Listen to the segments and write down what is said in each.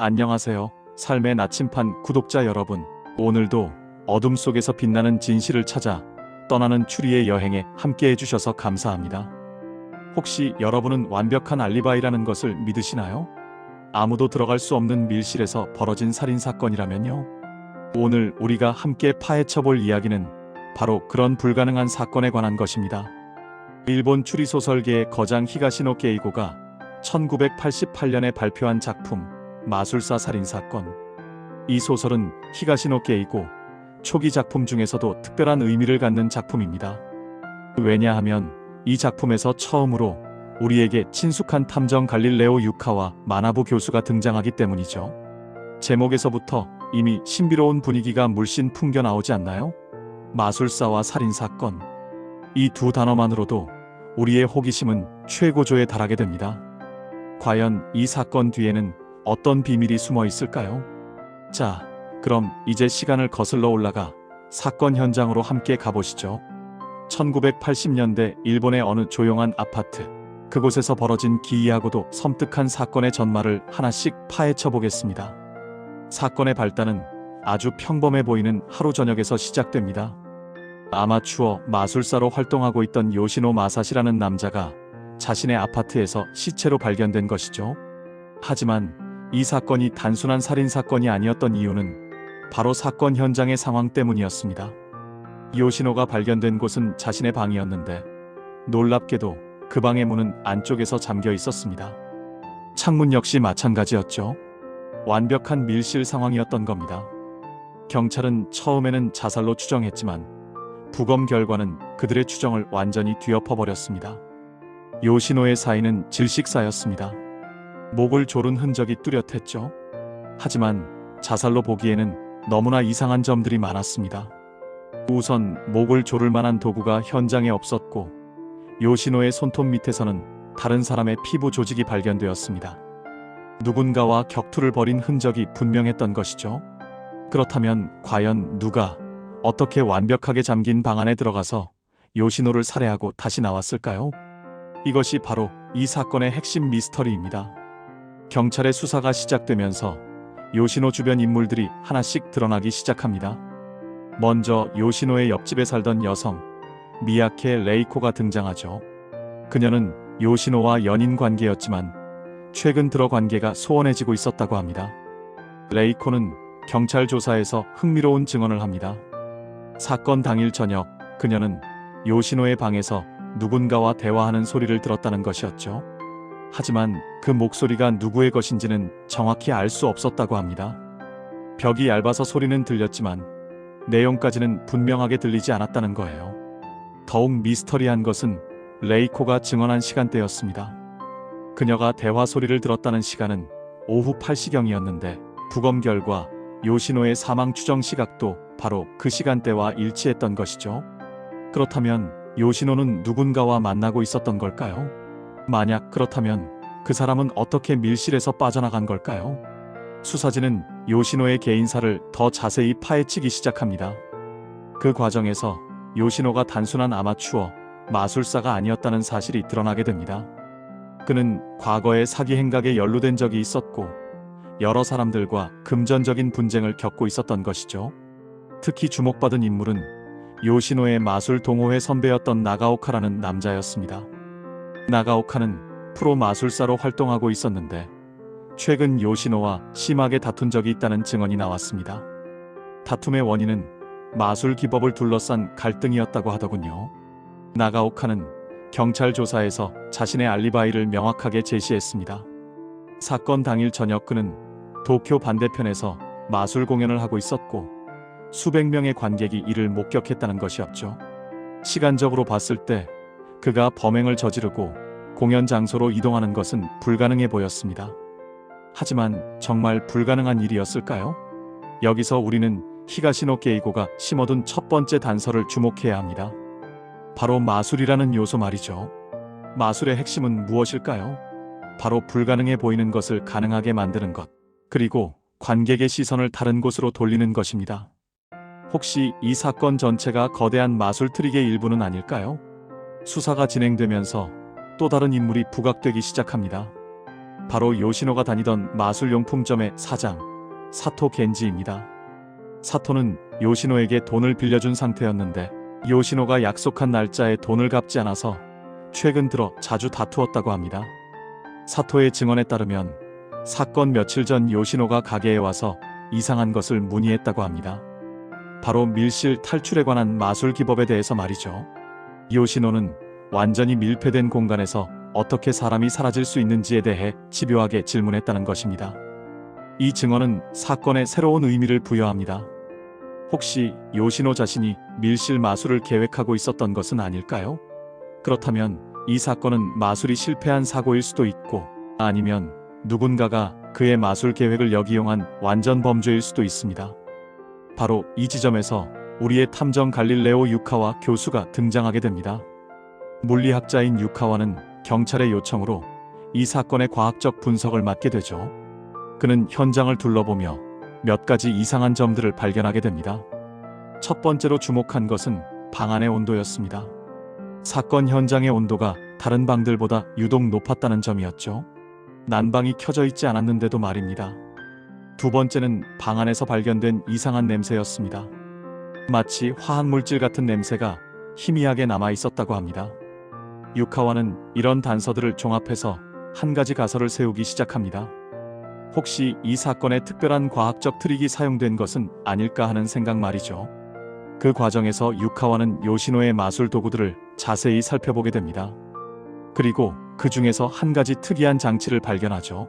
안녕하세요. 삶의 나침판 구독자 여러분. 오늘도 어둠 속에서 빛나는 진실을 찾아 떠나는 추리의 여행에 함께 해주셔서 감사합니다. 혹시 여러분은 완벽한 알리바이라는 것을 믿으시나요? 아무도 들어갈 수 없는 밀실에서 벌어진 살인사건이라면요? 오늘 우리가 함께 파헤쳐볼 이야기는 바로 그런 불가능한 사건에 관한 것입니다. 일본 추리소설계의 거장 히가시노 게이고가 1988년에 발표한 작품 마술사 살인사건. 이 소설은 히가시노 게이고 초기 작품 중에서도 특별한 의미를 갖는 작품입니다. 왜냐하면 이 작품에서 처음으로 우리에게 친숙한 탐정 갈릴레오 유카와 마나부 교수가 등장하기 때문이죠. 제목에서부터 이미 신비로운 분위기가 물씬 풍겨 나오지 않나요? 마술사와 살인사건. 이 두 단어만으로도 우리의 호기심은 최고조에 달하게 됩니다. 과연 이 사건 뒤에는 어떤 비밀이 숨어 있을까요? 자, 그럼 이제 시간을 거슬러 올라가 사건 현장으로 함께 가보시죠. 1980년대 일본의 어느 조용한 아파트. 그곳에서 벌어진 기이하고도 섬뜩한 사건의 전말을 하나씩 파헤쳐 보겠습니다. 사건의 발단은 아주 평범해 보이는 하루 저녁에서 시작됩니다. 아마추어 마술사로 활동하고 있던 요시노 마사시라는 남자가 자신의 아파트에서 시체로 발견된 것이죠. 하지만 이 사건이 단순한 살인사건이 아니었던 이유는 바로 사건 현장의 상황 때문이었습니다. 요시노가 발견된 곳은 자신의 방이었는데 놀랍게도 그 방의 문은 안쪽에서 잠겨 있었습니다. 창문 역시 마찬가지였죠. 완벽한 밀실 상황이었던 겁니다. 경찰은 처음에는 자살로 추정했지만 부검 결과는 그들의 추정을 완전히 뒤엎어버렸습니다. 요시노의 사인은 질식사였습니다. 목을 조른 흔적이 뚜렷했죠. 하지만 자살로 보기에는 너무나 이상한 점들이 많았습니다. 우선 목을 조를 만한 도구가 현장에 없었고 요시노의 손톱 밑에서는 다른 사람의 피부 조직이 발견되었습니다. 누군가와 격투를 벌인 흔적이 분명했던 것이죠. 그렇다면 과연 누가 어떻게 완벽하게 잠긴 방 안에 들어가서 요시노를 살해하고 다시 나왔을까요? 이것이 바로 이 사건의 핵심 미스터리입니다. 경찰의 수사가 시작되면서 요시노 주변 인물들이 하나씩 드러나기 시작합니다. 먼저 요시노의 옆집에 살던 여성 미야케 레이코가 등장하죠. 그녀는 요시노와 연인 관계였지만 최근 들어 관계가 소원해지고 있었다고 합니다. 레이코는 경찰 조사에서 흥미로운 증언을 합니다. 사건 당일 저녁 그녀는 요시노의 방에서 누군가와 대화하는 소리를 들었다는 것이었죠. 하지만 그 목소리가 누구의 것인지는 정확히 알 수 없었다고 합니다. 벽이 얇아서 소리는 들렸지만 내용까지는 분명하게 들리지 않았다는 거예요. 더욱 미스터리한 것은 레이코가 증언한 시간대였습니다. 그녀가 대화 소리를 들었다는 시간은 오후 8시경이었는데 부검 결과 요시노의 사망 추정 시각도 바로 그 시간대와 일치했던 것이죠. 그렇다면 요시노는 누군가와 만나고 있었던 걸까요? 만약 그렇다면 그 사람은 어떻게 밀실에서 빠져나간 걸까요? 수사진은 요시노의 개인사를 더 자세히 파헤치기 시작합니다. 그 과정에서 요시노가 단순한 아마추어 마술사가 아니었다는 사실이 드러나게 됩니다. 그는 과거에 사기 행각에 연루된 적이 있었고 여러 사람들과 금전적인 분쟁을 겪고 있었던 것이죠. 특히 주목받은 인물은 요시노의 마술 동호회 선배였던 나가오카라는 남자였습니다. 나가오카는 프로 마술사로 활동하고 있었는데 최근 요시노와 심하게 다툰 적이 있다는 증언이 나왔습니다. 다툼의 원인은 마술 기법을 둘러싼 갈등이었다고 하더군요. 나가오카는 경찰 조사에서 자신의 알리바이를 명확하게 제시했습니다. 사건 당일 저녁 그는 도쿄 반대편에서 마술 공연을 하고 있었고 수백 명의 관객이 이를 목격했다는 것이었죠. 시간적으로 봤을 때 그가 범행을 저지르고 공연 장소로 이동하는 것은 불가능해 보였습니다. 하지만 정말 불가능한 일이었을까요? 여기서 우리는 히가시노 게이고가 심어둔 첫 번째 단서를 주목해야 합니다. 바로 마술이라는 요소 말이죠. 마술의 핵심은 무엇일까요? 바로 불가능해 보이는 것을 가능하게 만드는 것, 그리고 관객의 시선을 다른 곳으로 돌리는 것입니다. 혹시 이 사건 전체가 거대한 마술 트릭의 일부는 아닐까요? 수사가 진행되면서 또 다른 인물이 부각되기 시작합니다. 바로 요시노가 다니던 마술용품점의 사장 사토 겐지입니다. 사토는 요시노에게 돈을 빌려준 상태였는데 요시노가 약속한 날짜에 돈을 갚지 않아서 최근 들어 자주 다투었다고 합니다. 사토의 증언에 따르면 사건 며칠 전 요시노가 가게에 와서 이상한 것을 문의했다고 합니다. 바로 밀실 탈출에 관한 마술 기법에 대해서 말이죠. 요시노는 완전히 밀폐된 공간에서 어떻게 사람이 사라질 수 있는지에 대해 집요하게 질문했다는 것입니다. 이 증언은 사건에 새로운 의미를 부여합니다. 혹시 요시노 자신이 밀실 마술을 계획하고 있었던 것은 아닐까요? 그렇다면 이 사건은 마술이 실패한 사고일 수도 있고, 아니면 누군가가 그의 마술 계획을 역이용한 완전 범죄일 수도 있습니다. 바로 이 지점에서 우리의 탐정 갈릴레오 유카와 교수가 등장하게 됩니다. 물리학자인 유카와는 경찰의 요청으로 이 사건의 과학적 분석을 맡게 되죠. 그는 현장을 둘러보며 몇 가지 이상한 점들을 발견하게 됩니다. 첫 번째로 주목한 것은 방 안의 온도였습니다. 사건 현장의 온도가 다른 방들보다 유독 높았다는 점이었죠. 난방이 켜져 있지 않았는데도 말입니다. 두 번째는 방 안에서 발견된 이상한 냄새였습니다. 마치 화학물질 같은 냄새가 희미하게 남아 있었다고 합니다. 유카와는 이런 단서들을 종합해서 한 가지 가설을 세우기 시작합니다. 혹시 이 사건에 특별한 과학적 트릭이 사용된 것은 아닐까 하는 생각 말이죠. 그 과정에서 유카와는 요시노의 마술 도구들을 자세히 살펴보게 됩니다. 그리고 그 중에서 한 가지 특이한 장치를 발견하죠.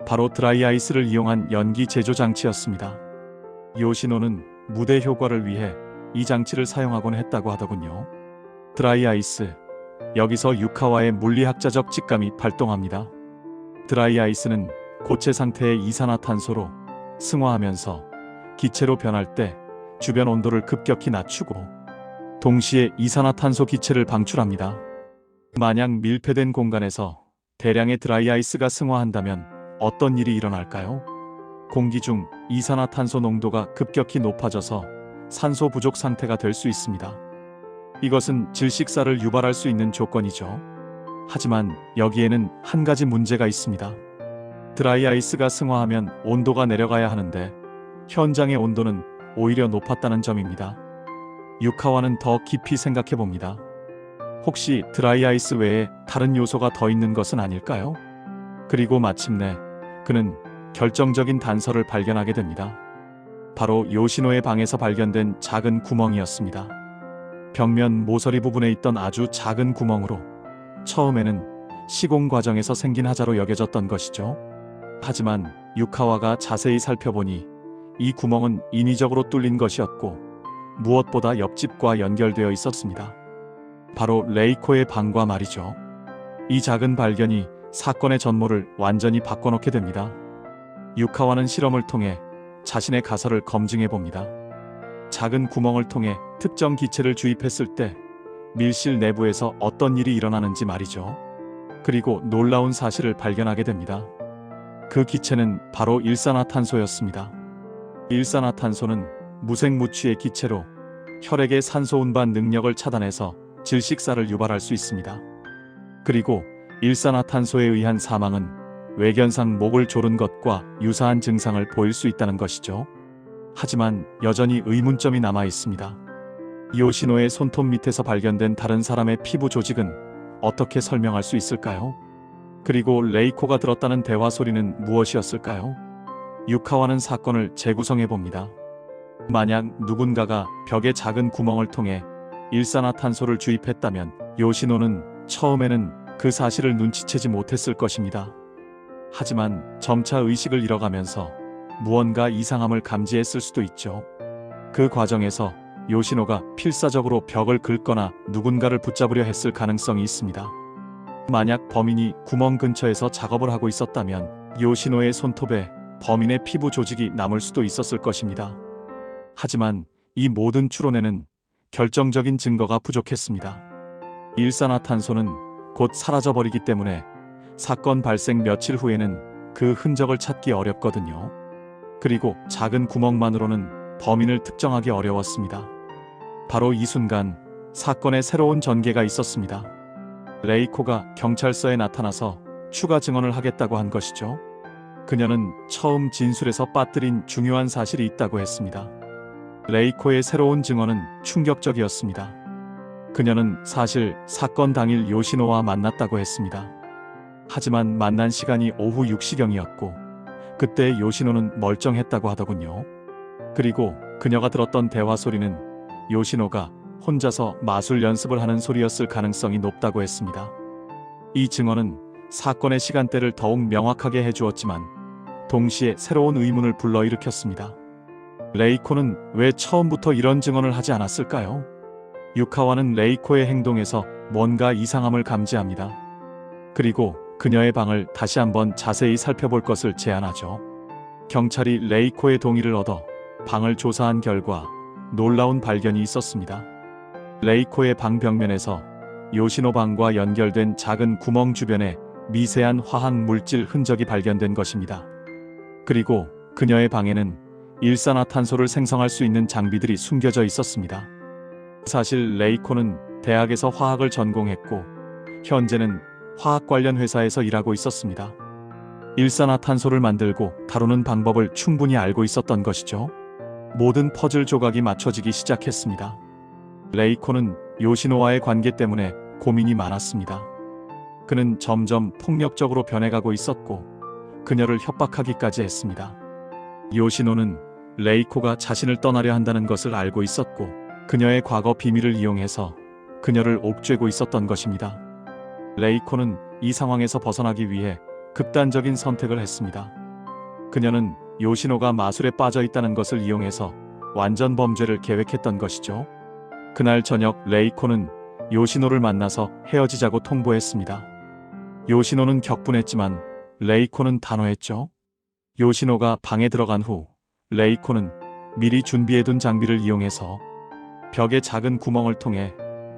바로 드라이아이스를 이용한 연기 제조 장치였습니다. 요시노는 무대 효과를 위해 이 장치를 사용하곤 했다고 하더군요. 드라이아이스, 여기서 유카와의 물리학자적 직감이 발동합니다. 드라이아이스는 고체 상태의 이산화탄소로 승화하면서 기체로 변할 때 주변 온도를 급격히 낮추고 동시에 이산화탄소 기체를 방출합니다. 만약 밀폐된 공간에서 대량의 드라이아이스가 승화한다면 어떤 일이 일어날까요? 공기 중 이산화탄소 농도가 급격히 높아져서 산소 부족 상태가 될 수 있습니다. 이것은 질식사를 유발할 수 있는 조건이죠. 하지만 여기에는 한 가지 문제가 있습니다. 드라이아이스가 승화하면 온도가 내려가야 하는데 현장의 온도는 오히려 높았다는 점입니다. 유카와는 더 깊이 생각해 봅니다. 혹시 드라이아이스 외에 다른 요소가 더 있는 것은 아닐까요? 그리고 마침내 그는 결정적인 단서를 발견하게 됩니다. 바로 요시노의 방에서 발견된 작은 구멍이었습니다. 벽면 모서리 부분에 있던 아주 작은 구멍으로 처음에는 시공 과정에서 생긴 하자로 여겨졌던 것이죠. 하지만 유카와가 자세히 살펴보니 이 구멍은 인위적으로 뚫린 것이었고 무엇보다 옆집과 연결되어 있었습니다. 바로 레이코의 방과 말이죠. 이 작은 발견이 사건의 전모를 완전히 바꿔놓게 됩니다. 유카와는 실험을 통해 자신의 가설을 검증해 봅니다. 작은 구멍을 통해 특정 기체를 주입했을 때 밀실 내부에서 어떤 일이 일어나는지 말이죠. 그리고 놀라운 사실을 발견하게 됩니다. 그 기체는 바로 일산화탄소였습니다. 일산화탄소는 무색무취의 기체로 혈액의 산소 운반 능력을 차단해서 질식사를 유발할 수 있습니다. 그리고 일산화탄소에 의한 사망은 외견상 목을 조른 것과 유사한 증상을 보일 수 있다는 것이죠. 하지만 여전히 의문점이 남아 있습니다. 요시노의 손톱 밑에서 발견된 다른 사람의 피부 조직은 어떻게 설명할 수 있을까요? 그리고 레이코가 들었다는 대화 소리는 무엇이었을까요? 유카와는 사건을 재구성해 봅니다. 만약 누군가가 벽에 작은 구멍을 통해 일산화탄소를 주입했다면 요시노는 처음에는 그 사실을 눈치채지 못했을 것입니다. 하지만 점차 의식을 잃어가면서 무언가 이상함을 감지했을 수도 있죠. 그 과정에서 요시노가 필사적으로 벽을 긁거나 누군가를 붙잡으려 했을 가능성이 있습니다. 만약 범인이 구멍 근처에서 작업을 하고 있었다면 요시노의 손톱에 범인의 피부 조직이 남을 수도 있었을 것입니다. 하지만 이 모든 추론에는 결정적인 증거가 부족했습니다. 일산화탄소는 곧 사라져버리기 때문에 사건 발생 며칠 후에는 그 흔적을 찾기 어렵거든요. 그리고 작은 구멍만으로는 범인을 특정하기 어려웠습니다. 바로 이 순간 사건에 새로운 전개가 있었습니다. 레이코가 경찰서에 나타나서 추가 증언을 하겠다고 한 것이죠. 그녀는 처음 진술에서 빠뜨린 중요한 사실이 있다고 했습니다. 레이코의 새로운 증언은 충격적이었습니다. 그녀는 사실 사건 당일 요시노와 만났다고 했습니다. 하지만 만난 시간이 오후 6시경이었고 그때 요시노는 멀쩡했다고 하더군요. 그리고 그녀가 들었던 대화 소리는 요시노가 혼자서 마술 연습을 하는 소리였을 가능성이 높다고 했습니다. 이 증언은 사건의 시간대를 더욱 명확하게 해주었지만 동시에 새로운 의문을 불러일으켰습니다. 레이코는 왜 처음부터 이런 증언을 하지 않았을까요? 유카와는 레이코의 행동에서 뭔가 이상함을 감지합니다. 그리고 그녀의 방을 다시 한번 자세히 살펴볼 것을 제안하죠. 경찰이 레이코의 동의를 얻어 방을 조사한 결과 놀라운 발견이 있었습니다. 레이코의 방 벽면에서 요시노 방과 연결된 작은 구멍 주변에 미세한 화학 물질 흔적이 발견된 것입니다. 그리고 그녀의 방에는 일산화탄소를 생성할 수 있는 장비들이 숨겨져 있었습니다. 사실 레이코는 대학에서 화학을 전공했고 현재는 화학 관련 회사에서 일하고 있었습니다. 일산화탄소를 만들고 다루는 방법을 충분히 알고 있었던 것이죠. 모든 퍼즐 조각이 맞춰지기 시작했습니다. 레이코는 요시노와의 관계 때문에 고민이 많았습니다. 그는 점점 폭력적으로 변해가고 있었고 그녀를 협박하기까지 했습니다. 요시노는 레이코가 자신을 떠나려 한다는 것을 알고 있었고 그녀의 과거 비밀을 이용해서 그녀를 옥죄고 있었던 것입니다. 레이코는 이 상황에서 벗어나기 위해 극단적인 선택을 했습니다. 그녀는 요시노가 마술에 빠져 있다는 것을 이용해서 완전 범죄를 계획했던 것이죠. 그날 저녁 레이코는 요시노를 만나서 헤어지자고 통보했습니다. 요시노는 격분했지만 레이코는 단호했죠. 요시노가 방에 들어간 후 레이코는 미리 준비해둔 장비를 이용해서 벽에 작은 구멍을 통해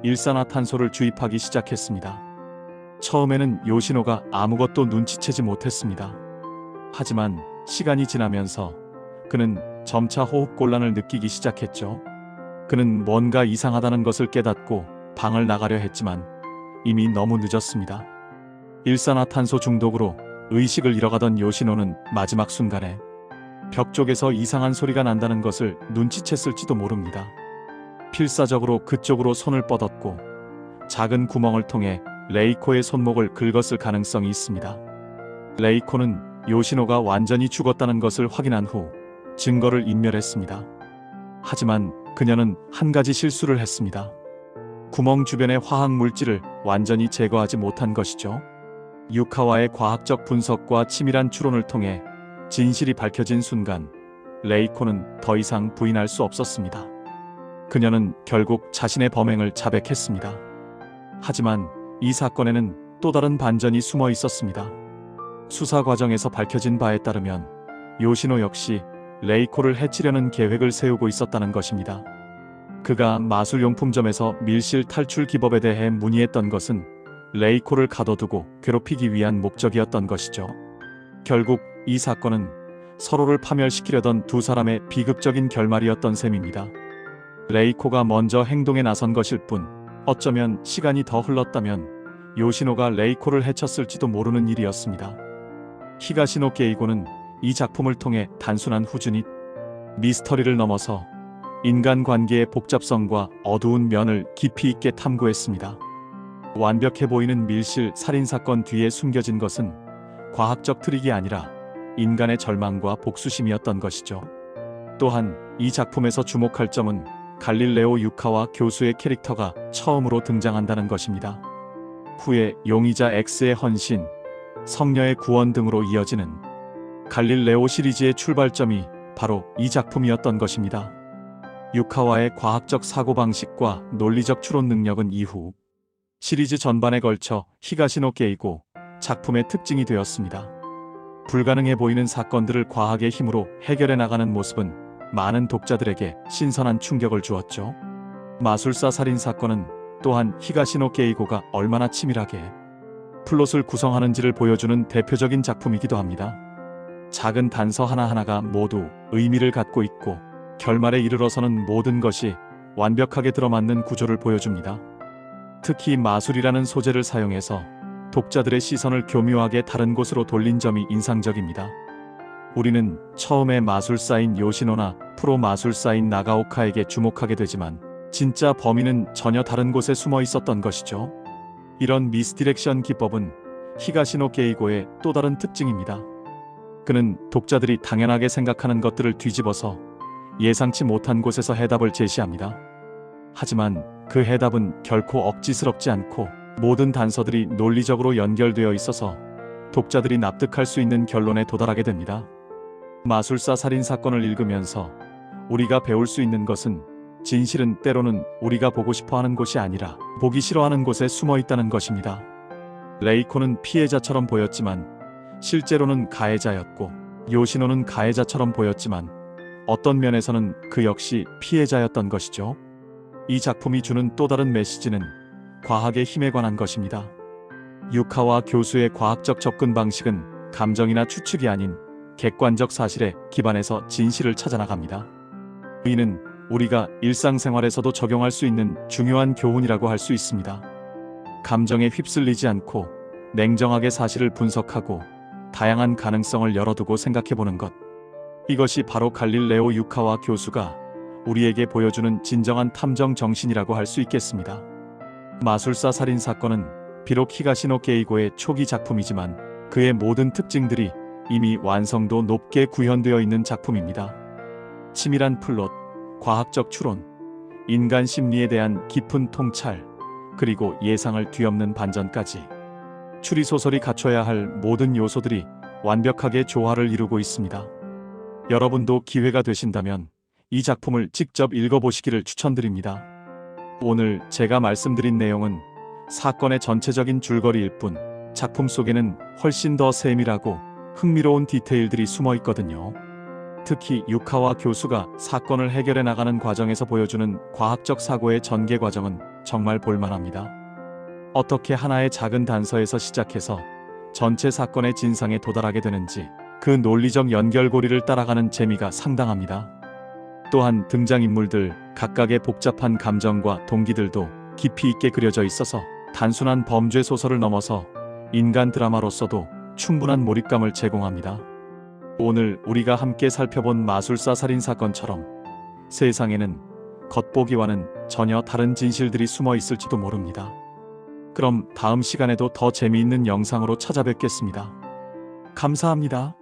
일산화탄소를 주입하기 시작했습니다. 처음에는 요시노가 아무것도 눈치채지 못했습니다. 하지만 시간이 지나면서 그는 점차 호흡곤란을 느끼기 시작했죠. 그는 뭔가 이상하다는 것을 깨닫고 방을 나가려 했지만 이미 너무 늦었습니다. 일산화탄소 중독으로 의식을 잃어가던 요시노는 마지막 순간에 벽 쪽에서 이상한 소리가 난다는 것을 눈치챘을지도 모릅니다. 필사적으로 그쪽으로 손을 뻗었고 작은 구멍을 통해 레이코의 손목을 긁었을 가능성이 있습니다. 레이코는 요시노가 완전히 죽었다는 것을 확인한 후 증거를 인멸했습니다. 하지만 그녀는 한 가지 실수를 했습니다. 구멍 주변의 화학 물질을 완전히 제거하지 못한 것이죠. 유카와의 과학적 분석과 치밀한 추론을 통해 진실이 밝혀진 순간 레이코는 더 이상 부인할 수 없었습니다. 그녀는 결국 자신의 범행을 자백했습니다. 하지만 이 사건에는 또 다른 반전이 숨어 있었습니다. 수사 과정에서 밝혀진 바에 따르면 요시노 역시 레이코를 해치려는 계획을 세우고 있었다는 것입니다. 그가 마술용품점에서 밀실 탈출 기법에 대해 문의했던 것은 레이코를 가둬두고 괴롭히기 위한 목적이었던 것이죠. 결국 이 사건은 서로를 파멸시키려던 두 사람의 비극적인 결말이었던 셈입니다. 레이코가 먼저 행동에 나선 것일 뿐 어쩌면 시간이 더 흘렀다면 요시노가 레이코를 해쳤을지도 모르는 일이었습니다. 히가시노 게이고는 이 작품을 통해 단순한 후준이 미스터리를 넘어서 인간관계의 복잡성과 어두운 면을 깊이 있게 탐구했습니다. 완벽해 보이는 밀실 살인사건 뒤에 숨겨진 것은 과학적 트릭이 아니라 인간의 절망과 복수심이었던 것이죠. 또한 이 작품에서 주목할 점은 갈릴레오 유카와 교수의 캐릭터가 처음으로 등장한다는 것입니다. 후에 용의자 X의 헌신, 성녀의 구원 등으로 이어지는 갈릴레오 시리즈의 출발점이 바로 이 작품이었던 것입니다. 유카와의 과학적 사고방식과 논리적 추론 능력은 이후 시리즈 전반에 걸쳐 히가시노 게이고 작품의 특징이 되었습니다. 불가능해 보이는 사건들을 과학의 힘으로 해결해 나가는 모습은 많은 독자들에게 신선한 충격을 주었죠. 마술사 살인 사건은 또한 히가시노 게이고가 얼마나 치밀하게 플롯을 구성하는지를 보여주는 대표적인 작품이기도 합니다. 작은 단서 하나하나가 모두 의미를 갖고 있고 결말에 이르러서는 모든 것이 완벽하게 들어맞는 구조를 보여줍니다. 특히 마술이라는 소재를 사용해서 독자들의 시선을 교묘하게 다른 곳으로 돌린 점이 인상적입니다. 우리는 처음에 마술사인 요시노나 프로 마술사인 나가오카에게 주목하게 되지만 진짜 범인은 전혀 다른 곳에 숨어 있었던 것이죠. 이런 미스디렉션 기법은 히가시노 게이고의 또 다른 특징입니다. 그는 독자들이 당연하게 생각하는 것들을 뒤집어서 예상치 못한 곳에서 해답을 제시합니다. 하지만 그 해답은 결코 억지스럽지 않고 모든 단서들이 논리적으로 연결되어 있어서 독자들이 납득할 수 있는 결론에 도달하게 됩니다. 마술사 살인 사건을 읽으면서 우리가 배울 수 있는 것은 진실은 때로는 우리가 보고 싶어하는 곳이 아니라 보기 싫어하는 곳에 숨어 있다는 것입니다. 레이코는 피해자처럼 보였지만 실제로는 가해자였고, 요시노는 가해자처럼 보였지만 어떤 면에서는 그 역시 피해자였던 것이죠. 이 작품이 주는 또 다른 메시지는 과학의 힘에 관한 것입니다. 유카와 교수의 과학적 접근 방식은 감정이나 추측이 아닌 객관적 사실에 기반해서 진실을 찾아나갑니다. 이는 우리가 일상생활에서도 적용할 수 있는 중요한 교훈이라고 할 수 있습니다. 감정에 휩쓸리지 않고 냉정하게 사실을 분석하고 다양한 가능성을 열어두고 생각해보는 것. 이것이 바로 갈릴레오 유카와 교수가 우리에게 보여주는 진정한 탐정 정신이라고 할 수 있겠습니다. 마술사 살인 사건은 비록 히가시노 게이고의 초기 작품이지만 그의 모든 특징들이 이미 완성도 높게 구현되어 있는 작품입니다. 치밀한 플롯, 과학적 추론, 인간 심리에 대한 깊은 통찰, 그리고 예상을 뒤엎는 반전까지 추리소설이 갖춰야 할 모든 요소들이 완벽하게 조화를 이루고 있습니다. 여러분도 기회가 되신다면 이 작품을 직접 읽어보시기를 추천드립니다. 오늘 제가 말씀드린 내용은 사건의 전체적인 줄거리일 뿐 작품 속에는 훨씬 더 세밀하고 흥미로운 디테일들이 숨어 있거든요. 특히 유카와 교수가 사건을 해결해 나가는 과정에서 보여주는 과학적 사고의 전개 과정은 정말 볼만합니다. 어떻게 하나의 작은 단서에서 시작해서 전체 사건의 진상에 도달하게 되는지 그 논리적 연결고리를 따라가는 재미가 상당합니다. 또한 등장인물들 각각의 복잡한 감정과 동기들도 깊이 있게 그려져 있어서 단순한 범죄 소설을 넘어서 인간 드라마로서도 충분한 몰입감을 제공합니다. 오늘 우리가 함께 살펴본 마술사 살인 사건처럼 세상에는 겉보기와는 전혀 다른 진실들이 숨어 있을지도 모릅니다. 그럼 다음 시간에도 더 재미있는 영상으로 찾아뵙겠습니다. 감사합니다.